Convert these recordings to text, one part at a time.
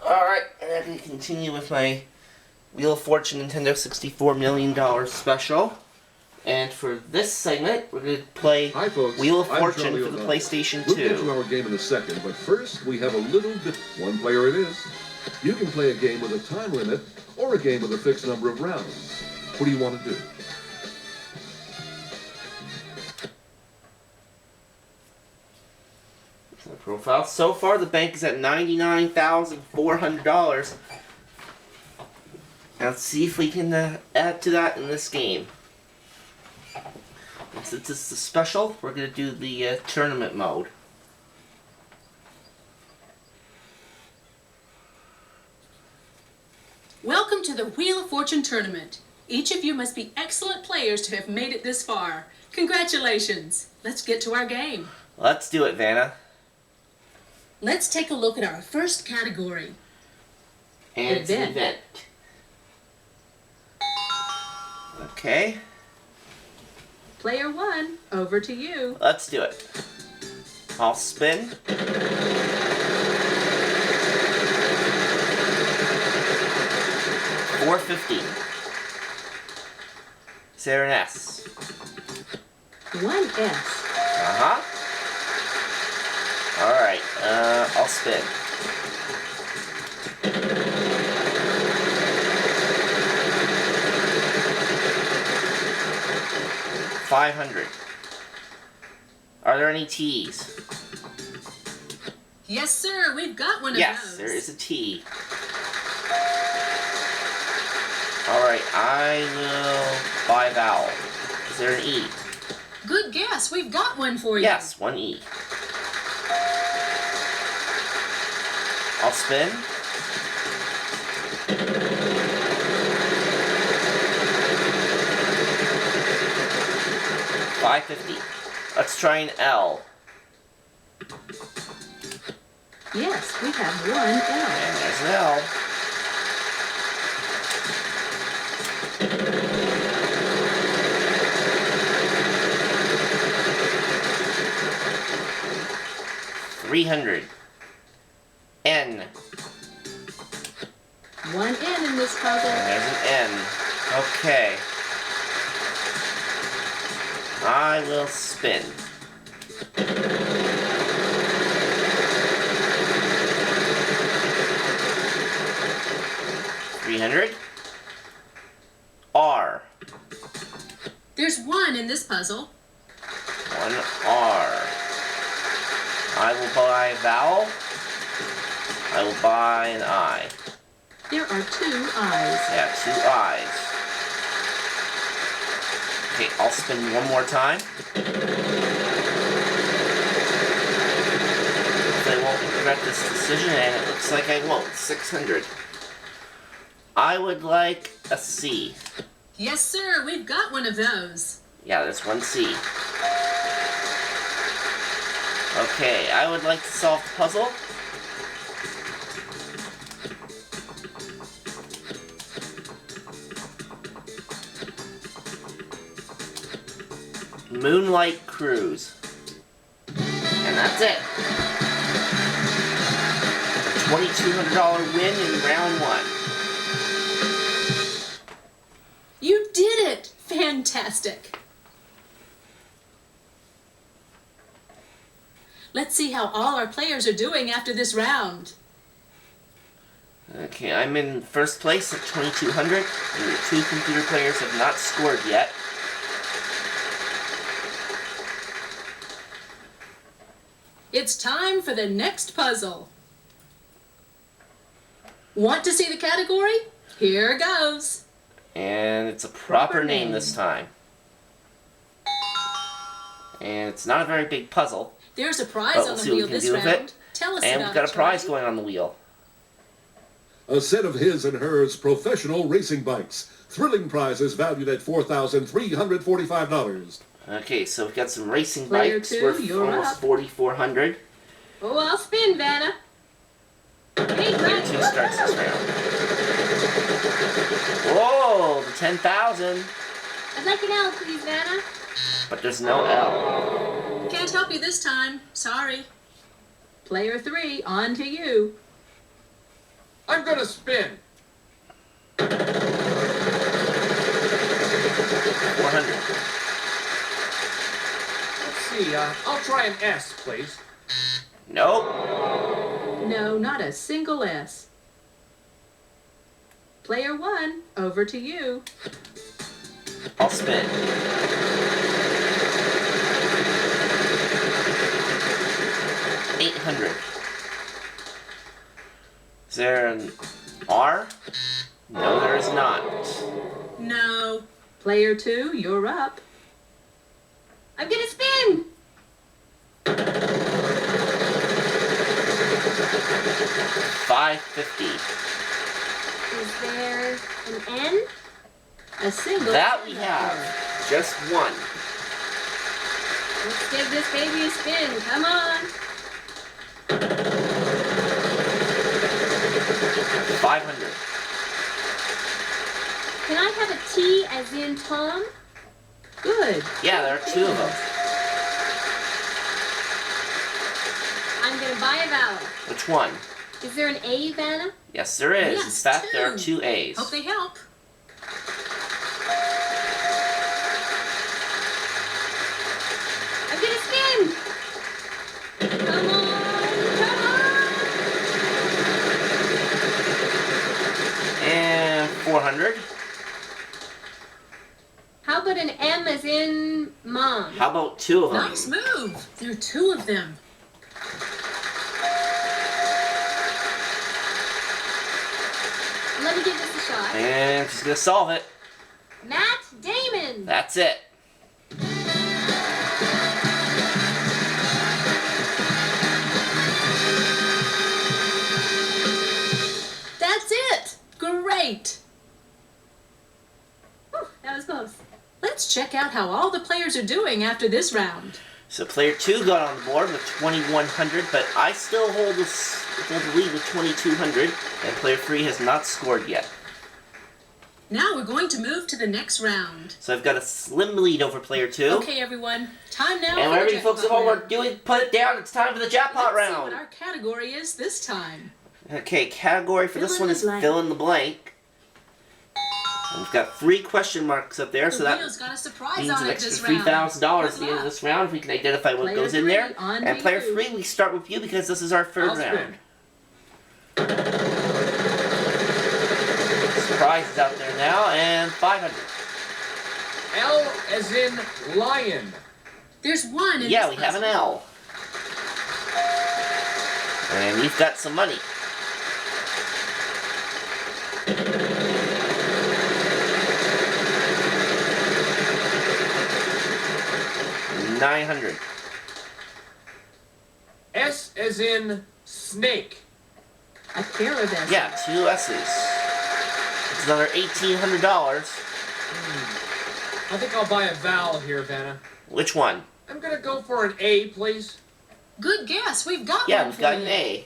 Alright, and I'm going to continue with my Wheel of Fortune Nintendo $64 million special. And for this segment, we're going to play Hi, folks. Wheel of I'm Fortune Charlie for the O'Donnell. PlayStation 2. We'll get to our game in a second, but first we have a little bit. One player it is. You can play a game with a time limit or a game with a fixed number of rounds. What do you want to do? Profile. So far, the bank is at $99,400. Now let's see if we can add to that in this game. And since it's a special, we're going to do the tournament mode. Welcome to the Wheel of Fortune tournament. Each of you must be excellent players to have made it this far. Congratulations. Let's get to our game. Let's do it, Vanna. Let's take a look at our first category. And it's an event. Okay. Player 1, over to you. Let's do it. I'll spin. $4.50. Is there an S? 1S. Uh-huh. Alright, I'll spin. $500. Are there any T's? Yes, sir. We've got one of those. Yes, there is a T. Alright, I will buy vowel. Is there an E? Good guess. We've got one for you. Yes, one E. I'll spin. $5.50. Let's try an L. Yes, we have one L. And there's an L. $300. N. One N in this puzzle. And there's an N. Okay. I will spin. $300. R. There's one in this puzzle. One R. I will buy vowel. I will buy an I. There are two I's. Yeah, two I's. Okay, I'll spin one more time. I won't regret this decision, and it looks like I won't. 600. I would like a C. Yes, sir. We've got one of those. Yeah, there's one C. Okay, I would like to solve the puzzle. Moonlight Cruise. And that's it. A $2,200 win in round 1. You did it! Fantastic. Let's see how all our players are doing after this round. Okay, I'm in first place at 2,200. And the 2 computer players have not scored yet. It's time for the next puzzle. Want to see the category? Here goes. And it's a proper name this time. And it's not a very big puzzle. There's a prize But on we'll the see what wheel we can this do with round. it. Tell us And about we've got a it, prize Charlie. going on the wheel. A set of his and hers professional racing bikes. Thrilling prizes valued at $4,345. Okay, so we've got some racing Player bikes 2, worth you're almost up. $4,400. Oh, I'll spin, Vanna. Hey, Player 2 starts this round. Whoa, the 10,000. I'd like an L, please, Vanna. But there's no L. Can't help you this time. Sorry. Player 3, on to you. I'm gonna spin. 400. Let's see, I'll try an S, please. Nope. No, not a single S. Player 1, over to you. I'll spin. $800. Is there an R? No, there is not. No. Player 2, you're up. I'm gonna spin! $550. Is there an N? A single. That we have. Just one. Let's give this baby a spin. Come on. 500. Can I have a T as in Tom? Good. Yeah, there are two of them. I'm gonna buy a vowel. Which one? Is there an A, Vanna? Yes, there is. Yes, In fact, there are two. 2 A's. Hope they help. I'm gonna spin! Come on! Come on! And 400. How about an M as in Mom? How about 2 of them? Nice move. There are 2 of them. Let me give this a shot. And she's gonna solve it. Matt Damon! That's it. That's it. Great. Whew, that was close. Let's check out how all the players are doing after this round. So player 2 got on the board with 2,100, but I still hold the lead with 2,200, and player 3 has not scored yet. Now we're going to move to the next round. So I've got a slim lead over player 2. Okay, everyone. Time now And for wherever the you folks at jackpot home are round. doing, put it down. It's time for the jackpot Let's see round. what our category is this time. Okay, category for this Fill in one the is blank. fill in the blank. And we've got 3 question marks up there, The so that wheel's got a surprise means on an it extra this round. $3,000 at the Good end of luck. this round if we can identify what Player goes in 3, there. on And to player you. 3, we start with you because this is our 3rd I'll round. spin. Surprise is out there now, and 500. L as in lion. There's 1 in Yeah, this we have an puzzle. L. And you've got some money. $900. S as in snake. A pair of S's. Yeah, 2 S's. It's another $1,800. I think I'll buy a vowel here, Vanna. Which one? I'm gonna go for an A, please. Good guess. We've got Yeah, one we've for got you. an A.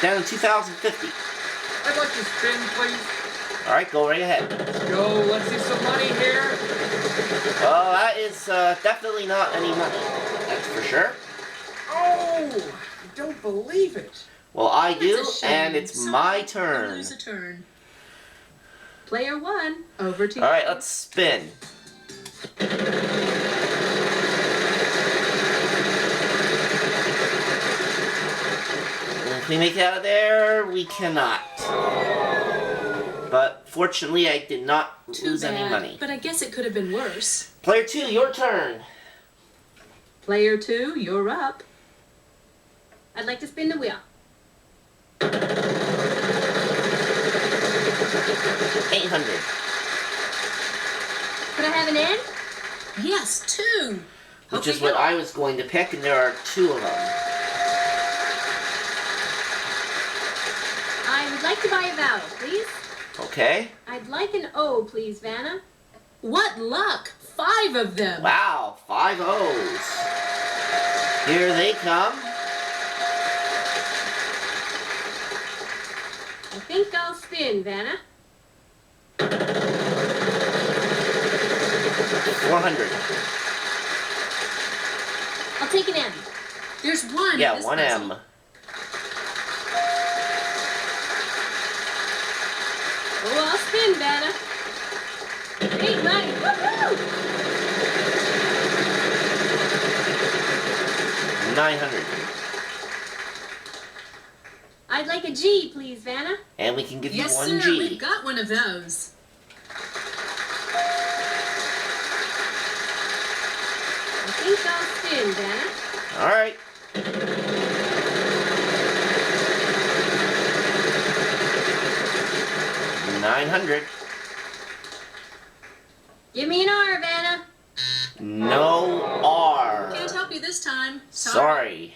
Down to 2,050. I'd like to spin, please. All right, go right ahead. Let's go. Let's see some money here. Well, that is definitely not any money. That's for sure. Oh, I don't believe it. Well, I do, That's a shame. and it's Sorry, my you turn. lose a turn. Player 1, over to you. All right, let's spin. If we make it out of there, we cannot. But fortunately, I did not Too lose bad, any money. but I guess it could have been worse. Player 2, your turn. Player 2, you're up. I'd like to spin the wheel. 800. Could I have an N? Yes, 2. Which is what I was going to pick, and there are 2 of them. I would like to buy a vowel, please. Okay. I'd like an O, please, Vanna. What luck! 5 of them. Wow, 5 O's. Here they come. I think I'll spin, Vanna. 400. I'll take an M. There's 1 in Yeah, this 1 puzzle. M. Oh, I'll spin, Vanna. Great money. Woohoo! 900. I'd like a G, please, Vanna. And we can give Yes, you one sir. G. We've got one of those. I think I'll spin, Vanna. All right. $900. Give me an R, Vanna. No R. Can't help you this time. Sorry.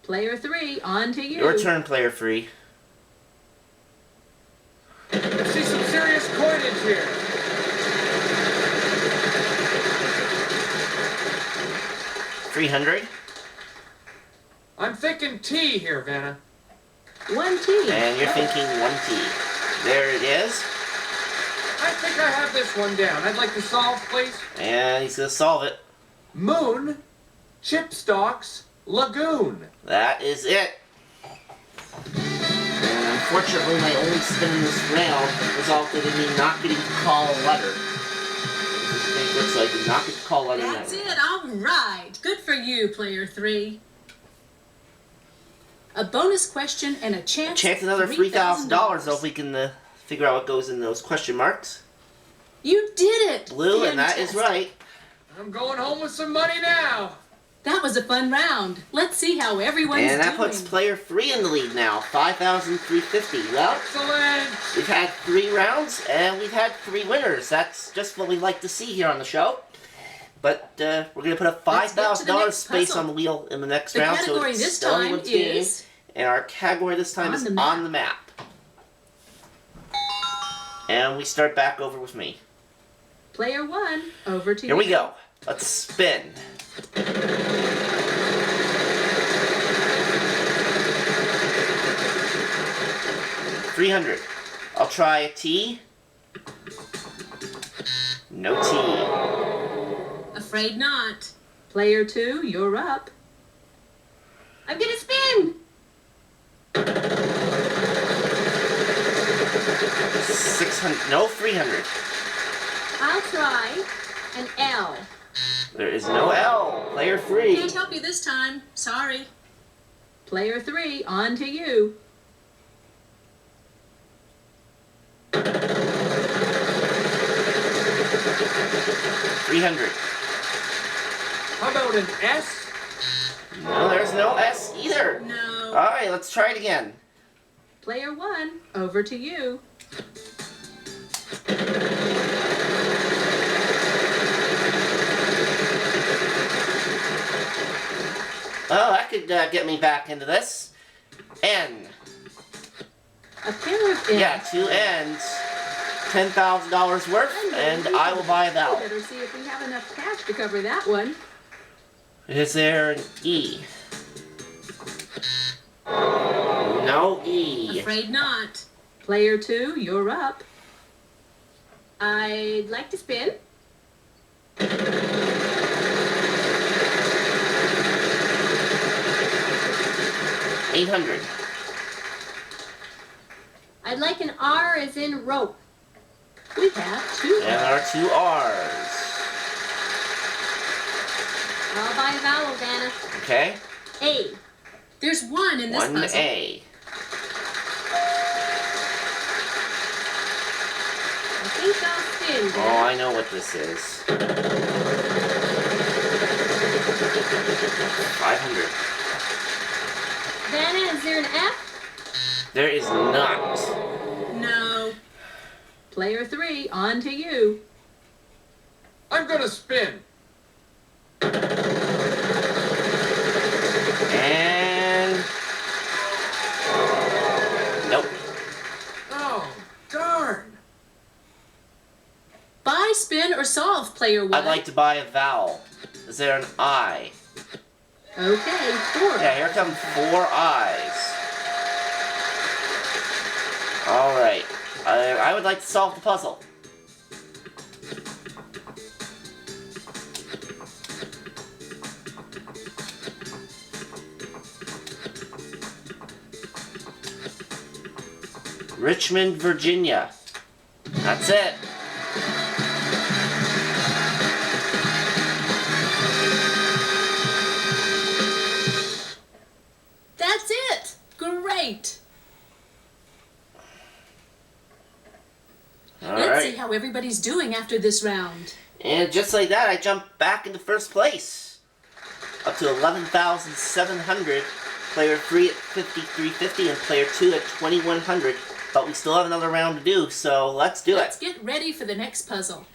Player 3, on to you. Your turn, player free. I see some serious coinage here. $300. I'm thinking T here, Vanna. 1T. And you're thinking 1T. There it is. I think I have this one down. I'd like to solve, please. And he's going to solve it. Moon, Chipstalks, Lagoon. That is it. And unfortunately, my only spin in this round resulted in me not getting to call a letter. So I did not get to call a letter. That's it. All right. Good for you, player 3. A bonus question and a chance. Chance another $3,000 though if we can figure out what goes in those question marks. You did it. Blue, and that is Fantastic. right. I'm going home with some money now. That was a fun round. Let's see how everyone's And that doing. puts player 3 in the lead now, $5,350. Well, Excellent. we've had 3 rounds and we've had 3 winners. That's just what we like to see here on the show. But we're going to put a Let's get to the $5,000 next space puzzle. on the wheel in the next The round. So category it's this still time anyone's game. is And our category this time on is the map. on the map. And we start back over with me. Player 1, over to you. Here we go. Let's spin. $300. I'll try a T. No T. Afraid not. Player 2, you're up. I'm gonna spin. 600. No, 300. I'll try an L. There is no L. Player 3. Can't help you this time. Sorry. Player 3, on to you. $300. How about an S? No, there's no S either. No. Alright, let's try it again. Player 1, over to you. Oh, that could get me back into this. N. A pair of N's. Yeah, 2 N's. $10,000 worth, and I will buy a We vowel. better see if we have enough cash to cover that one. Is there an E? No E. Afraid not. Player 2, you're up. I'd like to spin. $800. I'd like an R as in rope. We have 2. And our 2 R's. I'll buy a vowel, Vanna. Okay? A. There's one in this 1 puzzle. A. I think I'll spin, Oh, Vanna. I know what this is. 500. Vanna, is there an F? There is not. No. Player 3, on to you. I'm gonna spin. And nope. Oh, darn. Buy, spin, or solve, player 1. I'd like to buy a vowel. Is there an I? Okay, 4. Yeah, here come 4 I's. Alright. I would like to solve the puzzle. Richmond, Virginia. That's it. That's it! Great! Let's see how everybody's doing after this round. And just like that, I jumped back into first place. Up to 11,700. Player 3 at 5,350 and player 2 at 2,100. But we still have another round to do, so let's do Let's it. get ready for the next puzzle.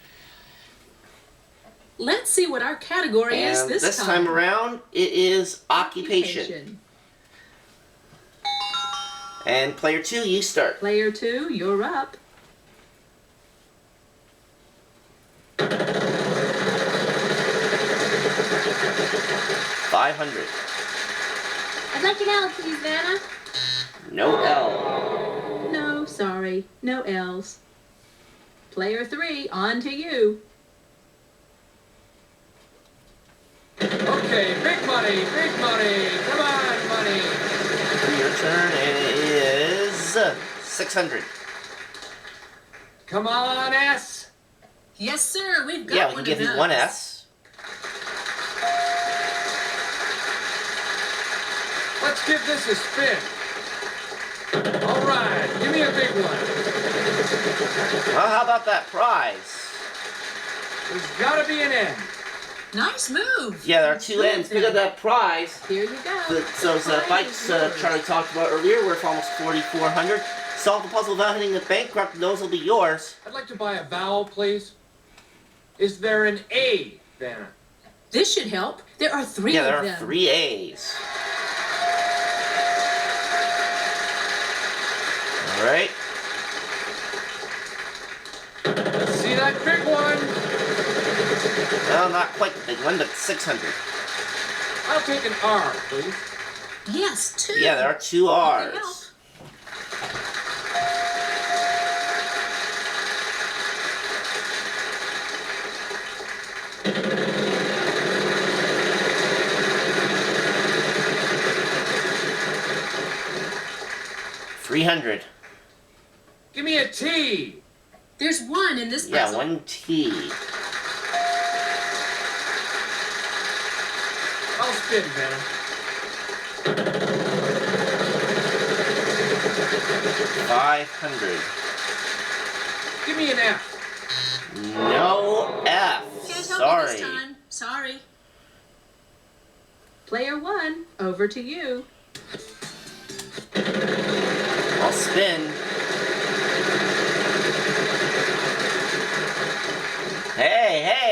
Let's see what our category is And this time. time around, it is occupation. And player 2, you start. Player 2, you're up. 500. I'd like an L, please, Vanna. No L. No, sorry. No L's. Player 3, on to you. Okay, big money, big money. Come on, money. Your turn, and it is 600. Come on, S. Yes, sir. We've got Yeah, we one can give of you those. one S. Let's give this a spin. All right, give me a big one. Well, how about that prize? There's got to be an N. Nice move. Yeah, there are two ends. Pick up that prize. Here you go. So the bikes Charlie talked about earlier, worth almost 4,400. Solve the puzzle without hitting the bankrupt, those will be yours. I'd like to buy a vowel, please. Is there an A, Vanna? This should help. There are 3 Yeah, of there are them. 3 A's. Alright. Let's see that big one. Well, not quite the big one, but 600. I'll take an R, please. Yes, 2. Yeah, there are 2 Help. R's. $300. Give me a T. There's 1 in this Yeah, puzzle. 1 T. I'll spin, Vanna. 500. Give me an F. No F. Can't help you Sorry. this time. Sorry. Player 1, over to you. I'll spin.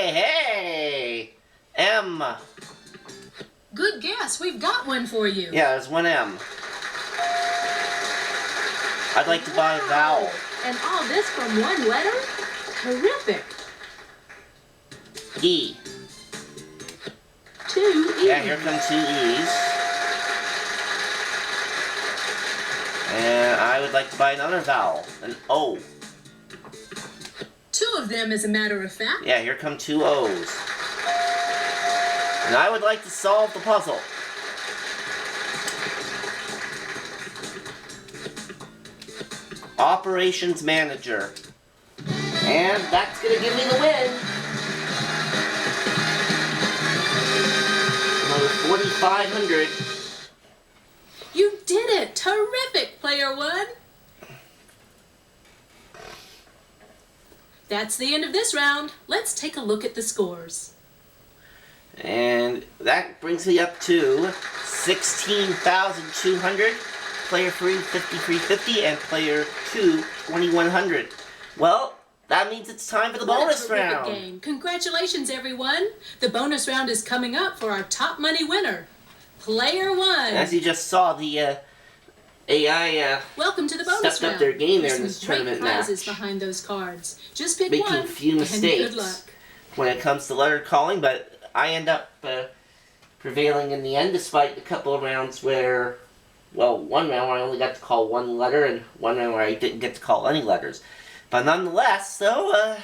Hey! M. Good guess. We've got one for you. Yeah, there's 1 M. I'd like to buy a vowel. And all this from 1 letter? Terrific. E. 2 E's. Yeah, here come 2 E's. And I would like to buy another vowel, an O. 2 of them, as a matter of fact. Yeah, here come 2 O's. And I would like to solve the puzzle. Operations Manager. And that's gonna give me the win. Another 4,500. You did it. Terrific, Player 1. That's the end of this round. Let's take a look at the scores. And that brings me up to 16,200. Player 3, 5,350, and player 2, 2,100. Well, that means it's time for the bonus What a terrific round. game. Congratulations, everyone. The bonus round is coming up for our top money winner, Player 1. As you just saw, the AI Welcome to the bonus stepped up round. their game there There's in some this great tournament prizes match. behind those cards. Just pick Making one. a few And mistakes good luck. when it comes to letter calling, but I end up prevailing in the end, despite a couple of rounds where, well, one round where I only got to call 1 letter, and 1 round where I didn't get to call any letters. But nonetheless, though, I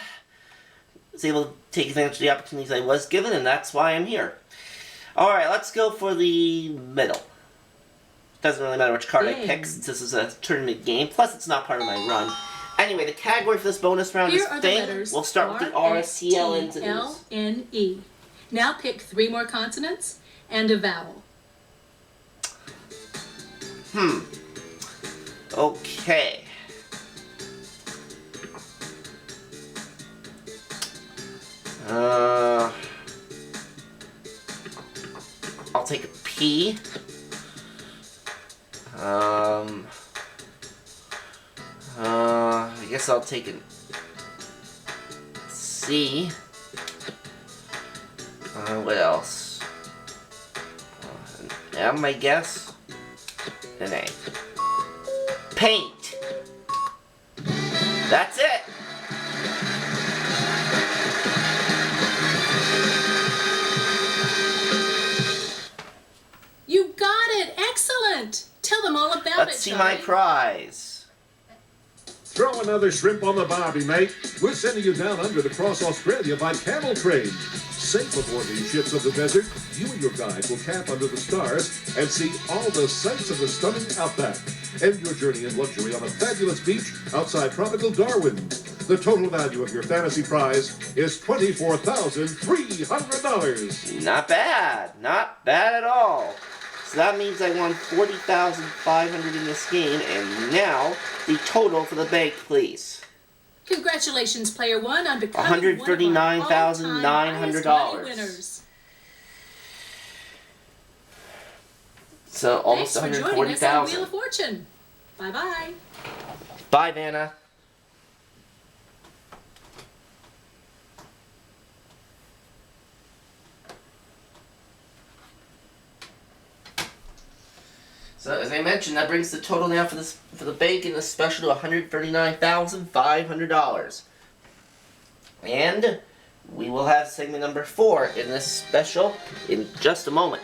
was able to take advantage of the opportunities I was given, and that's why I'm here. Alright, let's go for the middle. Doesn't really matter which card I pick, since this is a tournament game, plus it's not part of my run. Anyway, the category for this bonus round Here is are the thing. letters We'll start with the RSTLNs and Ns. RSTLNE. Now pick 3 more consonants and a vowel. Okay. I'll take a P. I guess I'll take an C. What else? An M, I guess. An A. Paint. That's it. You got it! Excellent! Tell them all about it, Let's see my Charlie. prize. Throw another shrimp on the barbie, mate. We're sending you down under to cross Australia by camel train. Safe aboard these ships of the desert, you and your guide will camp under the stars and see all the sights of the stunning outback. End your journey in luxury on a fabulous beach outside tropical Darwin. The total value of your fantasy prize is $24,300. Not bad. Not bad at all. So that means I won $40,500 in this game, and now the total for the bank, please. Congratulations, Player 1, on becoming one of our all-time highest money winners. So almost Thanks for joining us on Wheel $140,000. of Fortune. Bye-bye. Bye, Vanna. So as I mentioned, that brings the total now for the bank in the special to $139,500. And we will have segment number 4 in this special in just a moment.